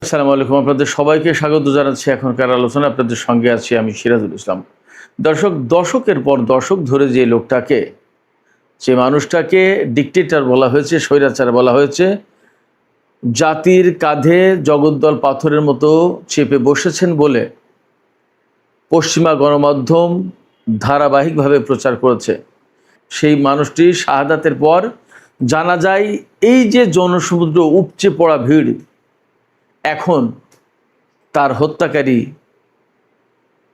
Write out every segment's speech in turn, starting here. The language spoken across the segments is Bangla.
আসসালামু আলাইকুম, আপনাদের সবাইকে স্বাগত জানাচ্ছি এখনকার আলোচনা। আপনাদের সঙ্গে আছি আমি সিরাজুল ইসলাম। দর্শক, দশকের পর দশক ধরে যে মানুষটাকে ডিকটেটর বলা হয়েছে, স্বৈরাচার বলা হয়েছে, জাতির কাঁধে জগদ্দল পাথরের মতো চেপে বসেছেন বলে পশ্চিমা গণমাধ্যম ধারাবাহিকভাবে প্রচার করেছে। সেই মানুষটি শাহাদাতের পর জানা যায় এই যে জনসমুদ্র উপচে পড়া ভিড়, এখন তার হত্যাকারী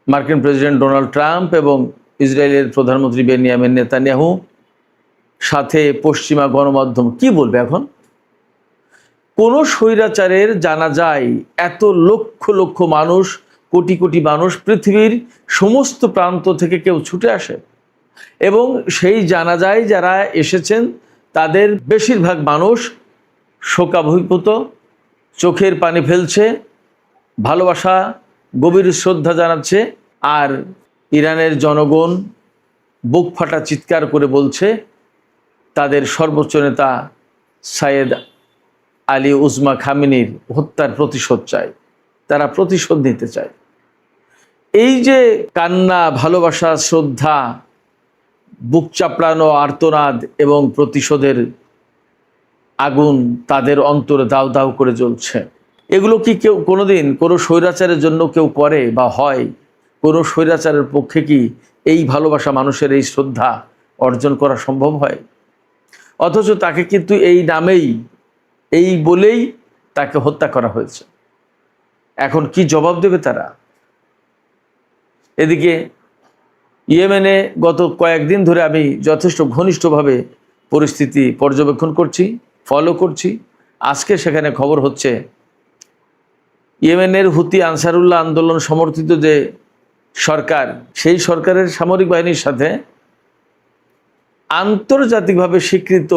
মার্কিন প্রেসিডেন্ট ডোনাল্ড ট্রাম্প এবং ইসরায়েলের প্রধানমন্ত্রী বেনিয়ামিন নেতানিয়াহু, সাথে পশ্চিমা গণমাধ্যম কি বলবে? এখন কোনো স্বৈরাচারের জানা যায় এত লক্ষ লক্ষ মানুষ, কোটি কোটি মানুষ পৃথিবীর সমস্ত প্রান্ত থেকে কেউ ছুটে আসে এবং সেই জানাজায় যারা এসেছেন তাদের বেশিরভাগ মানুষ শোকাভিভূত, চোখের পানি ফেলছে, ভালোবাসা, গভীর শ্রদ্ধা জানাচ্ছে। আর ইরানের জনগণ বুক ফাটা চিৎকার করে বলছে তাদের সর্বোচ্চ নেতা সাইয়েদ আলী উজমা খামেনির হত্যার প্রতিশোধ চায়, তারা প্রতিশোধ নিতে চায়। এই যে কান্না, ভালোবাসা, শ্রদ্ধা, বুক চাপড়ানো আর্তনাদ এবং প্রতিশোধের আগুন তাদের অন্তরে দাউ দাউ করে জ্বলছে। এগুলো কি কেউ কোনোদিন কোনো স্বৈরাচারের জন্য কেউ করে বা হয়? কোনো স্বৈরাচারের পক্ষে কি এই ভালোবাসা, মানুষের এই শ্রদ্ধা অর্জন করা সম্ভব হয়? অথচ তাকে কিন্তু এই নামেই, এই বলেই তাকে হত্যা করা হয়েছে। এখন কি জবাব দেবে তারা? এদিকে ইয়েমেনে গত কয়েকদিন ধরে আমি যথেষ্ট ঘনিষ্ঠভাবে পরিস্থিতি পর্যবেক্ষণ করছি, ফলো করছি। আজকে সেখানে খবর হচ্ছে ইয়েমেনের হুতি আনসারুল্লাহ আন্দোলন সমর্থিত যে সরকার, সেই সরকারের সামরিক বাহিনীর সাথে আন্তর্জাতিকভাবে স্বীকৃত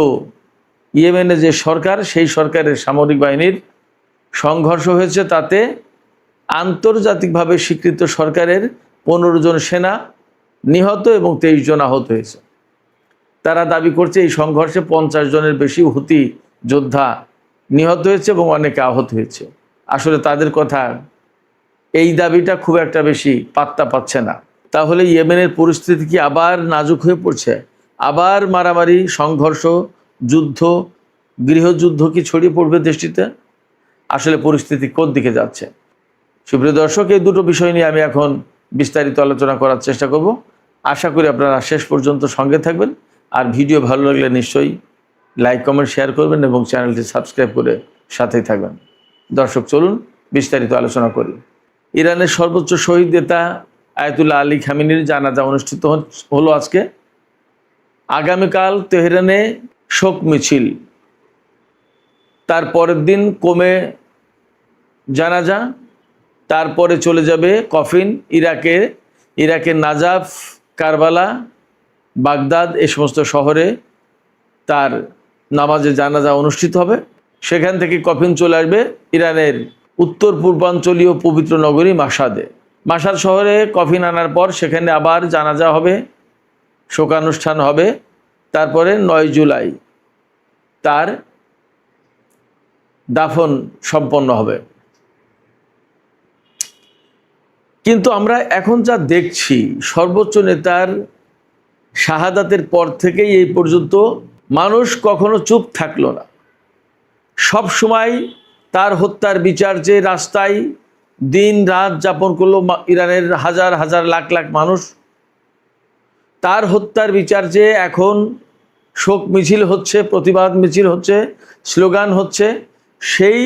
ইয়েমেনে যে সরকার, সেই সরকারের সামরিক বাহিনীর সংঘর্ষ হয়েছে। তাতে আন্তর্জাতিকভাবে স্বীকৃত সরকারের 15 জন সেনা নিহত এবং 23 জন আহত হয়েছে। তারা দাবি করছে এই সংঘর্ষে 50 জনের বেশি হুতি যোদ্ধা নিহত হয়েছে এবং অনেকে আহত হয়েছে। আসলে তাদের কথা, এই দাবিটা খুব একটা বেশি পাত্তা পাচ্ছে না। তাহলে ইয়েমেনের পরিস্থিতি কি আবার নাজুক হয়ে পড়ছে? আবার মারামারি, সংঘর্ষ, যুদ্ধ, গৃহযুদ্ধ কি ছড়িয়ে পড়বে দেশটিতে? আসলে পরিস্থিতি কোন দিকে যাচ্ছে? সুপ্রিয় দর্শক, এই দুটো বিষয় নিয়ে আমি এখন বিস্তারিত আলোচনা করার চেষ্টা করব। আশা করি আপনারা শেষ পর্যন্ত সঙ্গে থাকবেন। আর ভিডিও ভালো লাগলে নিশ্চয়ই লাইক, কমেন্ট, শেয়ার করবেন এবং চ্যানেলটি সাবস্ক্রাইব করে সাথেই থাকবেন। দর্শক, চলুন বিস্তারিত আলোচনা করি। ইরানের সর্বোচ্চ শহীদ নেতা আয়াতুল্লাহ আলী খামেনির জানাজা অনুষ্ঠিত হলো আজকে। আগামীকাল তেহরানে শোক মিছিল, তার পরের দিন কমে জানাজা, তারপরে চলে যাবে কফিন ইরাকের নাজাফ, কারবালা, বাগদাদ, এই সমস্ত শহরে তার নামাজে জানাজা অনুষ্ঠিত হবে। সেখান থেকে কফিন চলে আসবে ইরানের উত্তর পূর্বাঞ্চলীয় পবিত্র নগরী মাশহাদে। মাশহাদ শহরে কফিন আনার পর সেখানে আবার জানাজা হবে, শোকানুষ্ঠান হবে। তারপরে 9 জুলাই তার দাফন সম্পন্ন হবে। কিন্তু আমরা এখন যা দেখছি, সর্বোচ্চ নেতার শাহাদাতের পর থেকেই এই পর্যন্ত মানুষ কখনো চুপ থাকলো না। সব সময় তার হত্যার বিচার চেয়ে রাস্তায় দিন রাত যাপন করলো ইরানের হাজার হাজার লাখ লাখ মানুষ। তার হত্যার বিচার চেয়ে এখন শোক মিছিল হচ্ছে, প্রতিবাদ মিছিল হচ্ছে, স্লোগান হচ্ছে। সেই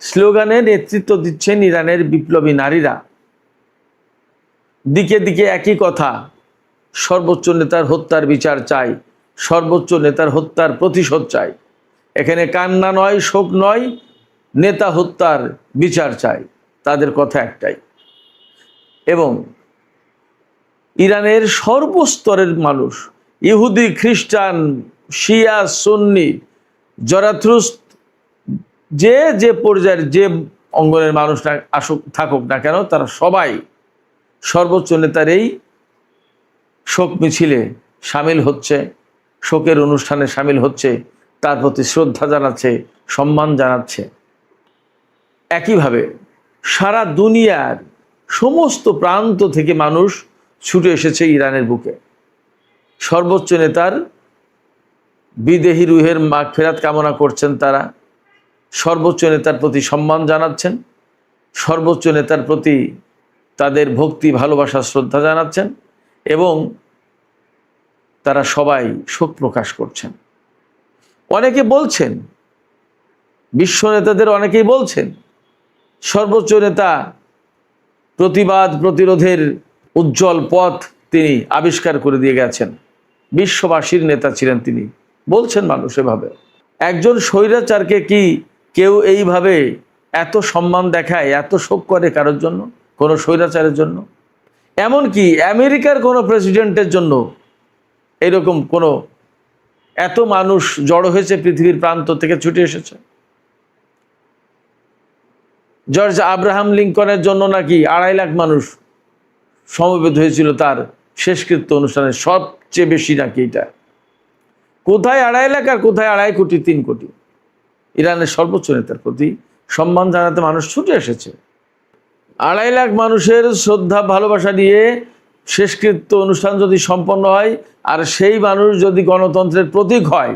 স্লোগানে নেতৃত্ব দিচ্ছেন ইরানের বিপ্লবী নারীরা। দিকে দিকে একই কথা, সর্বোচ্চ নেতার হত্যার বিচার চাই, সর্বোচ্চ নেতার হত্যার প্রতিশোধ চাই। এখানে কান্না নয়, শোক নয়, নেতা হত্যার বিচার চাই। তাদের কথা একটাই। এবং ইরানের সর্বস্তরের মানুষ, ইহুদি, খ্রিস্টান, শিয়া, সুন্নি, জরাথ্রুস্ট, যে পর্যায়ের যে অঙ্গনের মানুষ থাকুক না কেন, তারা সবাই সর্বোচ্চ নেতার এই শোক মিছিলে সামিল হচ্ছে, শোকের অনুষ্ঠানে সামিল হচ্ছে, তার প্রতি শ্রদ্ধা জানাচ্ছে, সম্মান জানাচ্ছে। একইভাবে সারা দুনিয়ার সমস্ত প্রান্ত থেকে মানুষ ছুটে এসেছে ইরানের বুকে। সর্বোচ্চ নেতার বিদেহী রুহের মাগফিরাত কামনা করছেন তারা, সর্বোচ্চ নেতার প্রতি সম্মান জানাচ্ছেন, সর্বোচ্চ নেতার প্রতি তাদের ভক্তি, ভালোবাসা, শ্রদ্ধা জানাচ্ছেন এবং তারা সবাই শোক প্রকাশ করছেন। অনেকে বলছেন, বিশ্ব নেতাদের অনেকেই বলছেন, সর্বোচ্চ নেতা প্রতিবাদ প্রতিরোধের উজ্জ্বল পথ তিনি আবিষ্কার করে দিয়ে গেছেন, বিশ্ববাসীর নেতা ছিলেন তিনি, বলছেন মানুষ এভাবে। একজন স্বৈরাচারকে কি কেউ এইভাবে এত সম্মান দেখায়, এত শোক করে কারোর জন্য, কোনো স্বৈরাচারের জন্য? এমনকি আমেরিকার কোনো প্রেসিডেন্টের জন্য এরকম কোনো এত মানুষ জড়ো হয়েছে, পৃথিবীর প্রান্ত থেকে ছুটে এসেছে? জর্জ আব্রাহাম লিঙ্কনের জন্য নাকি 2.5 লাখ মানুষ সমবেত হয়েছিল তার শেষকৃত্য অনুষ্ঠানে, সবচেয়ে বেশি নাকি এটা। কোথায় 2.5 লাখ আর কোথায় 2.5 কোটি, 3 কোটি? ইরানের সর্বোচ্চ নেতার প্রতি সম্মান জানাতে মানুষ ছুটে এসেছে। 2.5 লাখ মানুষের শ্রদ্ধা ভালোবাসা নিয়ে শেষকৃত্য অনুষ্ঠান যদি সম্পন্ন হয়, আর সেই মানুষ যদি গণতন্ত্রের প্রতীক হয়,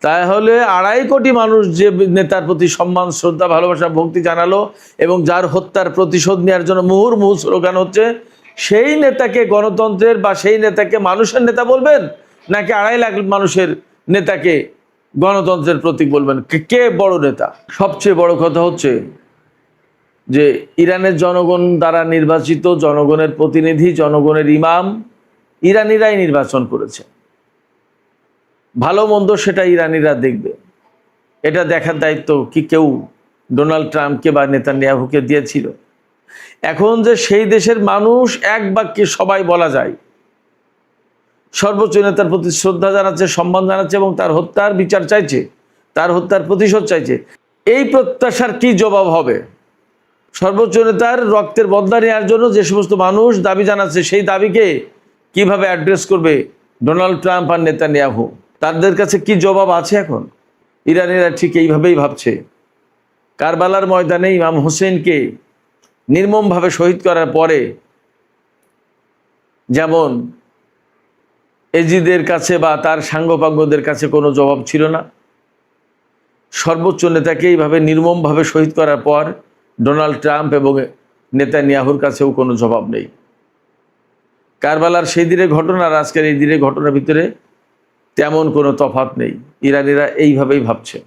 তাহলে 2.5 কোটি মানুষ যে নেতার প্রতি সম্মান, শ্রদ্ধা, ভালোবাসা, ভক্তি জানালো এবং যার হত্যার প্রতিশোধ নেওয়ার জন্য মুহুর্মুহু স্লোগান হচ্ছে, সেই নেতাকে গণতন্ত্রের বা সেই নেতাকে মানুষের নেতা বলবেন, নাকি 2.5 লাখ মানুষের নেতাকে গণতন্ত্রের প্রতীক বলবেন? কে বড় নেতা? সবচেয়ে বড় কথা হচ্ছে যে ইরানের জনগণ দ্বারা নির্বাচিত, জনগণের প্রতিনিধি, জনগণের ইমাম ইরানিরাই নির্বাচন করেছে। ভালো মন্দ সেটা ইরানিরা দেখবে। এটা দেখার দায়িত্ব কি কেউ ডোনাল্ড ট্রাম্পকে বা নেতানিয়াহুকে দিয়েছিল? এখন যে সেই দেশের মানুষ এক বাক্যে সবাই বলা যায় সর্বোচ্চ নেতার প্রতি শ্রদ্ধা জানাচ্ছে, সম্মান জানাচ্ছে এবং তার হত্যার বিচার চাইছে, তার হত্যার প্রতিশোধ চাইছে, এই প্রত্যাশার কি জবাব হবে? সর্বোচ্চ নেতার রক্তের বদলা নেওয়ার জন্য যে সমস্ত মানুষ দাবি জানাচ্ছে, সেই দাবিকে কিভাবে অ্যাড্রেস করবে ডোনাল্ড ট্রাম্প আর নেতানিয়াহু? তাদের কাছে কি জবাব আছে? এখন ইরানিরা ঠিক এইভাবেই ভাবছে। কারবালার ময়দানে ইমাম হোসেনকে নির্মমভাবে শহীদ করার পরে যেমন এজিদের কাছে বা তার সাঙ্গপাঙ্গদের কাছে কোনো জবাব ছিল না, সর্বোচ্চ নেতাকে এইভাবে নির্মমভাবে শহীদ করার পর ডোনাল্ড ট্রাম্প এবং নেতানিয়াহুর কাছেও কোনো জবাব নেই। কারবালার সেই দিনের ঘটনা আর আজকের এই দিনের ঘটনার ভিতরে তেমন কোনো তফাৎ নেই। ইরানিরা এইভাবেই ভাবছে।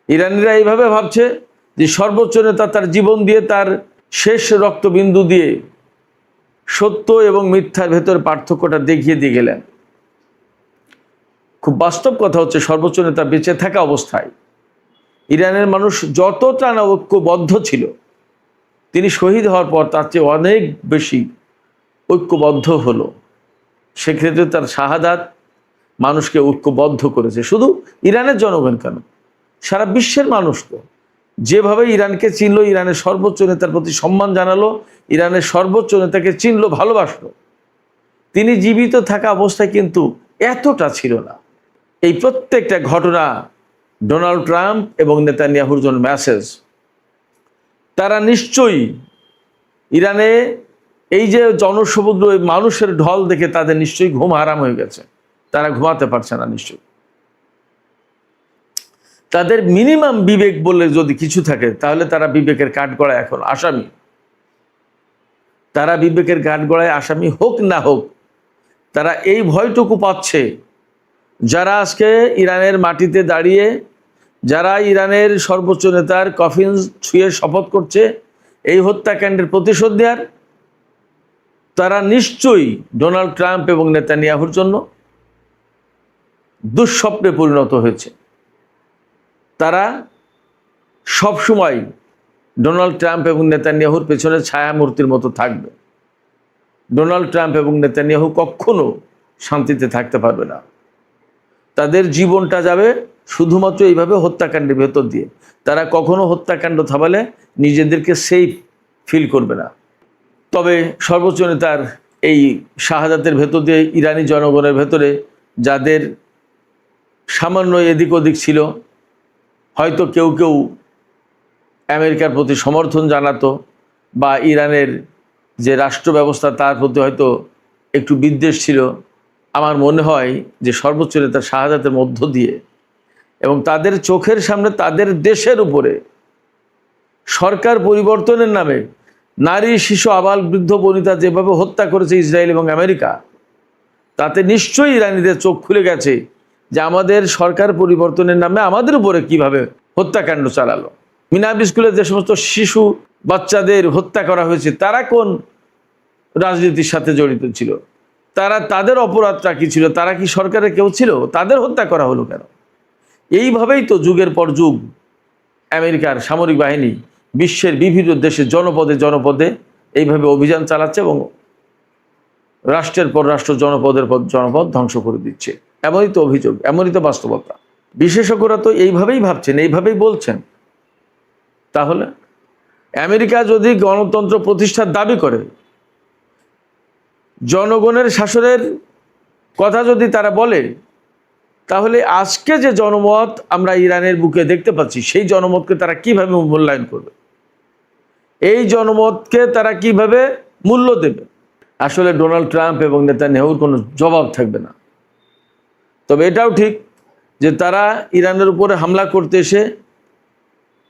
ইরানিরা এইভাবে ভাবছে যে সর্বোচ্চ নেতা তার জীবন দিয়ে, তার শেষ রক্তবিন্দু দিয়ে সত্য এবং মিথ্যার ভেতর পার্থক্যটা দেখিয়ে দিয়ে গেলেন। খুব বাস্তব কথা হচ্ছে, সর্বোচ্চ নেতা বেঁচে থাকা অবস্থায় ইরানের মানুষ যতটা না ঐক্যবদ্ধ ছিল, তিনি শহীদ হওয়ার পর তার চেয়ে অনেক বেশি ঐক্যবদ্ধ হলো। সেক্ষেত্রে তার শাহাদাত মানুষকে ঐক্যবদ্ধ করেছে। শুধু ইরানের জনগণ কেন, সারা বিশ্বের মানুষ তো যেভাবে ইরানকে চিনলো, ইরানের সর্বোচ্চ নেতার প্রতি সম্মান জানালো, ইরানের সর্বোচ্চ নেতাকে চিনলো, ভালোবাসলো, তিনি জীবিত থাকা অবস্থায় কিন্তু এতটা ছিল না। এই প্রত্যেকটা ঘটনা ডোনাল্ড ট্রাম্প এবং নেতানিয়াহুর জন্য মেসেজ। তারা নিশ্চয়ই ইরানে এই যে জনসমুদ্র, মানুষের ঢল দেখে তাদের নিশ্চয়ই ঘুম হারাম হয়ে গেছে, তারা ঘুমাতে পারছে না। নিশ্চয়ই তাদের মিনিমাম বিবেক বলে যদি কিছু থাকে, তাহলে তারা বিবেকের কাঠগড়ায় এখন আসামি। তারা বিবেকের কাঠগড়ায় আসামি হোক না হোক, তারা এই ভয়টুকু পাচ্ছে, যারা আজকে ইরানের মাটিতে দাঁড়িয়ে, যারা ইরানের সর্বোচ্চ নেতার কফিন ছুঁয়ে শপথ করছে এই হত্যাকাণ্ডের প্রতিশোধ নেওয়ার, তারা নিশ্চয়ই ডোনাল্ড ট্রাম্প এবং নেতানিয়াহুর জন্য দুঃস্বপ্নে পরিণত হয়েছে। তারা সবসময় ডোনাল্ড ট্রাম্প এবং নেতানিয়াহুর পেছনে ছায়ামূর্তির মতো থাকবে। ডোনাল্ড ট্রাম্প এবং নেতানিয়াহু কখনো শান্তিতে থাকতে পারবে না। তাদের জীবনটা যাবে শুধুমাত্র এইভাবে হত্যাকাণ্ডের ভেতর দিয়ে। তারা কখনো হত্যাকাণ্ড থামালে নিজেদেরকে সেফ ফিল করবে না। তবে সর্বোচ্চ নেতার এই শাহাদাতের ভেতর দিয়ে ইরানি জনগণের ভেতরে যাদের সামান্য এদিক ওদিক ছিল, হয়তো কেউ কেউ আমেরিকার প্রতি সমর্থন জানাতো বা ইরানের যে রাষ্ট্র ব্যবস্থা তার প্রতি হয়তো একটু বিদ্বেষ ছিল। আমার মনে হয় যে সর্বোচ্চ নেতা শাহাদাতের মধ্য দিয়ে এবং তাদের চোখের সামনে তাদের দেশের উপরে সরকার পরিবর্তনের নামে নারী, শিশু, আবাল, বৃদ্ধ, বনিতা যেভাবে হত্যা করেছে ইসরায়েল এবং আমেরিকা, তাতে নিশ্চয়ই ইরানিদের চোখ খুলে গেছে যে আমাদের সরকার পরিবর্তনের নামে আমাদের উপরে কিভাবে হত্যাকাণ্ড চালালো। মিনাব স্কুলে যে সমস্ত শিশু বাচ্চাদের হত্যা করা হয়েছে তারা কোন রাজনীতির সাথে জড়িত ছিল? তাদের অপরাধটা কি ছিল? তারা কি সরকারের কেউ ছিল? তাদের হত্যা করা হলো কেন? এইভাবেই তো যুগের পর যুগ আমেরিকার সামরিক বাহিনী বিশ্বের বিভিন্ন দেশে জনপদে জনপদে এইভাবে অভিযান চালাচ্ছে এবং রাষ্ট্রের পর রাষ্ট্র, জনপদের পর জনপদ ধ্বংস করে দিচ্ছে। এমনই তো অভিযোগ, এমনই তো বাস্তবতা। বিশেষজ্ঞরা তো এইভাবেই ভাবছেন, এইভাবেই বলছেন। তাহলে আমেরিকা যদি গণতন্ত্র প্রতিষ্ঠার দাবি করে, জনগণের শাসনের কথা যদি তারা বলে, তাহলে আজকে যে জনমত আমরা ইরানের বুকে দেখতে পাচ্ছি সেই জনমতকে তারা কিভাবে মূল্যায়ন করবে? এই জনমতকে তারা কিভাবে মূল্য দেবে? আসলে ডোনাল্ড ট্রাম্প এবং নেতানিয়াহুর কোনো জবাব থাকবে না। তবে এটাও ঠিক যে তারা ইরানের উপরে হামলা করতে এসে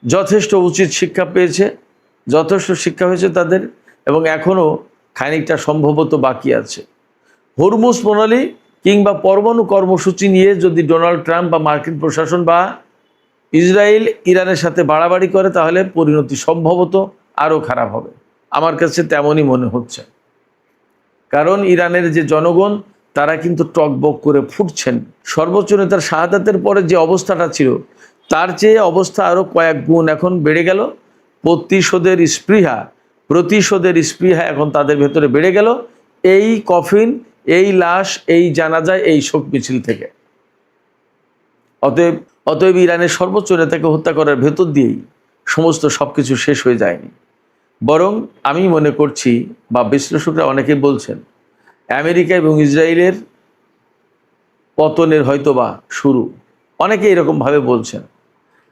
যথেষ্ট উচিত শিক্ষা পেয়েছে, যথেষ্ট শিক্ষা হয়েছে তাদের, এবং এখনও খানিকটা সম্ভবত বাকি আছে। হরমুজ প্রণালী কিংবা পরমাণু কর্মসূচি নিয়ে যদি ডোনাল্ড ট্রাম্প বা মার্কিন প্রশাসন বা ইসরায়েল ইরানের সাথে বাড়াবাড়ি করে, তাহলে পরিণতি সম্ভবত আরও খারাপ হবে। আমার কাছে তেমনই মনে হচ্ছে। কারণ ইরানের যে জনগণ তারা কিন্তু টকবক করে ফুটছেন। সর্বোচ্চ নেতার শাহাদাতের পরে যে অবস্থাটা ছিল তার চেয়ে অবস্থা আরও কয়েক গুণ এখন বেড়ে গেল। প্রতিশোধের স্পৃহা এখন তাদের ভেতরে বেড়ে গেল এই কফিন, এই লাশ, এই জানাজায়, এই শোক মিছিল থেকে। অতএব ইরানের সর্বোচ্চ নেতাকে হত্যা করার ভেতর দিয়েই সমস্ত সবকিছু শেষ হয়ে যায়নি, বরং আমি মনে করছি বা বিশ্লেষকরা অনেকেই বলছেন আমেরিকা এবং ইসরায়েলের পতনের হয়তোবা শুরু। অনেকে এরকমভাবে বলছেন।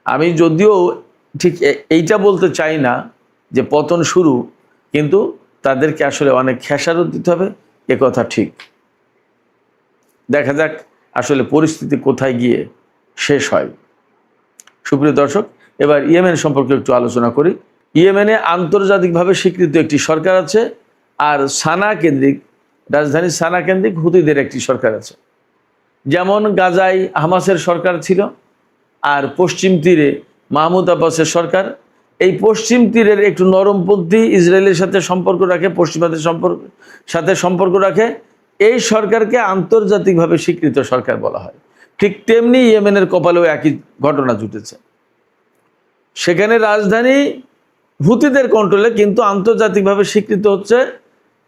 আমি যদিও ঠিক এইটা বলতে চাই না যে পতন শুরু, কিন্তু তাদেরকে আসলে অনেক খেসারত দিতে হবে, এ কথা ঠিক। দেখা যাক আসলে পরিস্থিতি কোথায় গিয়ে শেষ হয়। সুপ্রিয় দর্শক, এবার ইয়েমেন সম্পর্কে একটু আলোচনা করি। ইয়েমেনে আন্তর্জাতিকভাবে স্বীকৃত একটি সরকার আছে, আর রাজধানী সানা কেন্দ্রিক হুতিদের একটি সরকার আছে। যেমন গাজায় হামাসের সরকার ছিল, আর পশ্চিম তীরে মাহমুদ আব্বাসের সরকার। এই পশ্চিম তীরের একটু নরমপন্থী ইসরায়েলের সাথে সম্পর্ক রাখে, পশ্চিমাদের সাথে সম্পর্ক রাখে, এই সরকারকে আন্তর্জাতিকভাবে স্বীকৃত সরকার বলা হয়। ঠিক তেমনি ইয়েমেনের কপালেও একই ঘটনা ঘটেছে। সেখানে রাজধানী হুতিদের কন্ট্রোলে, কিন্তু আন্তর্জাতিকভাবে স্বীকৃত হচ্ছে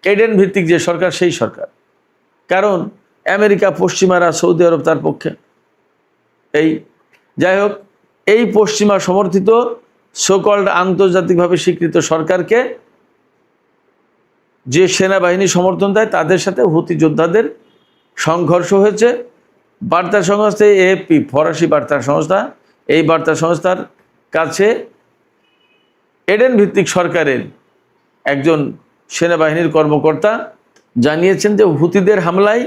এডেন ভিত্তিক যে সরকার, সেই সরকার। কারণ আমেরিকা, পশ্চিমারা, সৌদি আরব তার পক্ষে। যাই হোক, এই পশ্চিমা সমর্থিত সোকল্ড আন্তর্জাতিকভাবে স্বীকৃত সরকারকে যে সেনাবাহিনী সমর্থন দেয়, তাদের সাথে হুতি যোদ্ধাদের সংঘর্ষ হয়েছে। বার্তা সংস্থা এএফপি, ফরাসি বার্তা সংস্থা, এই বার্তা সংস্থার কাছে এডেন ভিত্তিক সরকারের একজন সেনাবাহিনীর কর্মকর্তা জানিয়েছেন যে হুতিদের হামলায়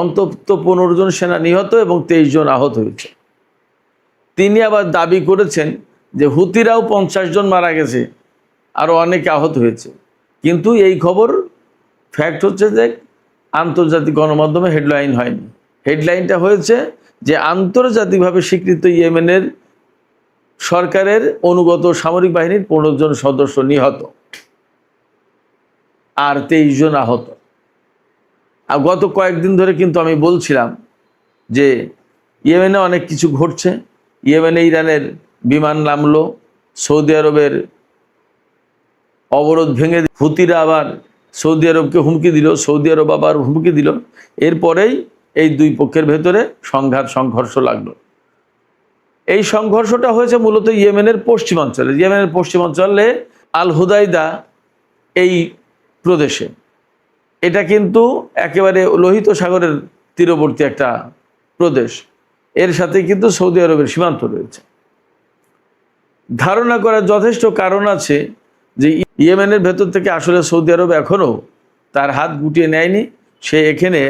অন্তত 15 জন সেনা নিহত এবং 23 জন আহত হয়েছে। তিনি আবার দাবি করেছেন যে হুতিরাও 50 জন মারা গেছে, আরও অনেকে আহত হয়েছে। কিন্তু এই খবর ফ্যাক্ট হচ্ছে যে আন্তর্জাতিক গণমাধ্যমে হেডলাইন হয়নি। হেডলাইনটা হয়েছে যে আন্তর্জাতিকভাবে স্বীকৃত ইয়েমেনের সরকারের অনুগত সামরিক বাহিনীর 15 জন সদস্য নিহত আর 23 জন আহত। আর গত কয়েকদিন ধরে কিন্তু আমি বলছিলাম যে ইয়েমেনে অনেক কিছু ঘটছে। ইয়েমেনে ইরানের বিমান নামলো, সৌদি আরবের অবরোধ ভেঙে হুতিরা আবার সৌদি আরবকে হুমকি দিল, সৌদি আরব আবার হুমকি দিল। এরপরেই এই দুই পক্ষের ভেতরে সংঘর্ষ লাগলো। এই সংঘর্ষটা হয়েছে মূলত ইয়েমেনের পশ্চিমাঞ্চলে। ইয়েমেনের পশ্চিমাঞ্চলে আল হুদাইদা এই প্রদেশে। এটা কিন্তু একেবারে লোহিত সাগরের তীরবর্তী একটা প্রদেশ। এর সাথে কিন্তু সৌদি আরবের সীমান্ত রয়েছে। ধারণা করার যথেষ্ট কারণ আছে যে ইয়েমেনের ভেতর থেকে আসলে সৌদি আরব এখনও তার হাত গুটিয়ে নেয়নি। সে এখানে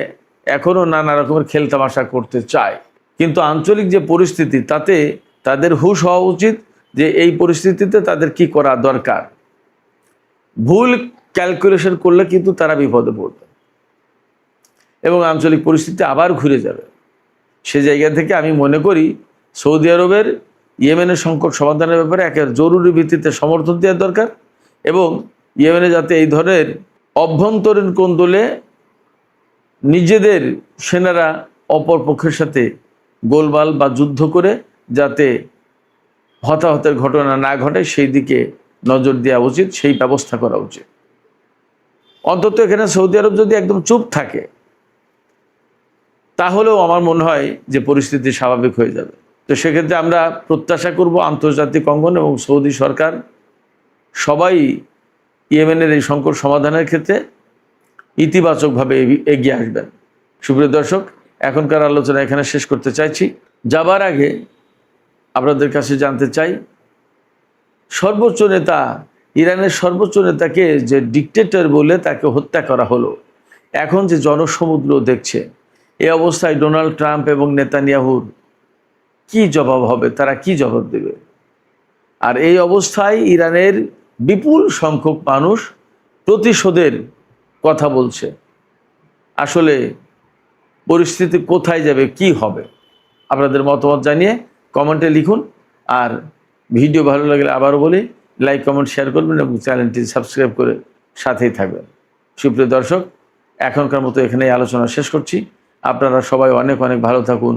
এখনও নানা রকমের খেলতামাশা করতে চায়, কিন্তু আঞ্চলিক যে পরিস্থিতি তাতে তাদের হুঁশ হওয়া উচিত যে এই পরিস্থিতিতে তাদের কি করা দরকার। ভুল ক্যালকুলেশন করলে কিন্তু তারা বিপদে পড়বে এবং আঞ্চলিক পরিস্থিতি আবার ঘুরে যাবে। সে জায়গা থেকে আমি মনে করি সৌদি আরবের ইয়েমেনের সংকট সমাধানের ব্যাপারে একের জরুরি ভিত্তিতে সমর্থন দেওয়া দরকার এবং ইয়েমেনে যাতে এই ধরনের অভ্যন্তরীণ কোন্দলে নিজেদের সেনারা অপর পক্ষের সাথে গোলমাল বা যুদ্ধ করে যাতে হতাহতের ঘটনা না ঘটে সেই দিকে নজর দেওয়া উচিত, সেই ব্যবস্থা করা উচিত। অন্তত এখানে সৌদি আরব যদি একদম চুপ থাকে তাহলেও আমার মনে হয় যে পরিস্থিতি স্বাভাবিক হয়ে যাবে। তো সেক্ষেত্রে আমরা প্রত্যাশা করব আন্তর্জাতিক অঙ্গন এবং সৌদি সরকার সবাই ইয়েমেনের এই সংকট সমাধানের ক্ষেত্রে ইতিবাচকভাবে এগিয়ে আসবেন। সুপ্রিয় দর্শক, এখনকার আলোচনা এখানে শেষ করতে চাইছি। যাবার আগে আপনাদের কাছে জানতে চাই, সর্বোচ্চ নেতা, ইরানের সর্বোচ্চ নেতাকে যে ডিকটেটর বলে তাকে হত্যা করা হলো, এখন যে জনসমুদ্র দেখছে, এই অবস্থায় ডোনাল্ড ট্রাম্প এবং নেতানিয়াহুর কি জবাব হবে? তারা কি জবাব দেবে? আর এই অবস্থায় ইরানের বিপুল সংখ্যক মানুষ প্রতিশোধের কথা বলছে। আসলে পরিস্থিতি কোথায় যাবে, কি হবে? আপনাদের মতামত জানিয়ে কমেন্টে লিখুন। আর ভিডিও ভালো লাগলে আবারও বলি, লাইক কমেন্ট শেয়ার করবেন এবং চ্যানেলটি সাবস্ক্রাইব করে সাথেই থাকবেন। সুপ্রিয় দর্শক, এখনকার মতো এখানেই আলোচনা শেষ করছি। আপনারা সবাই অনেক অনেক ভালো থাকুন,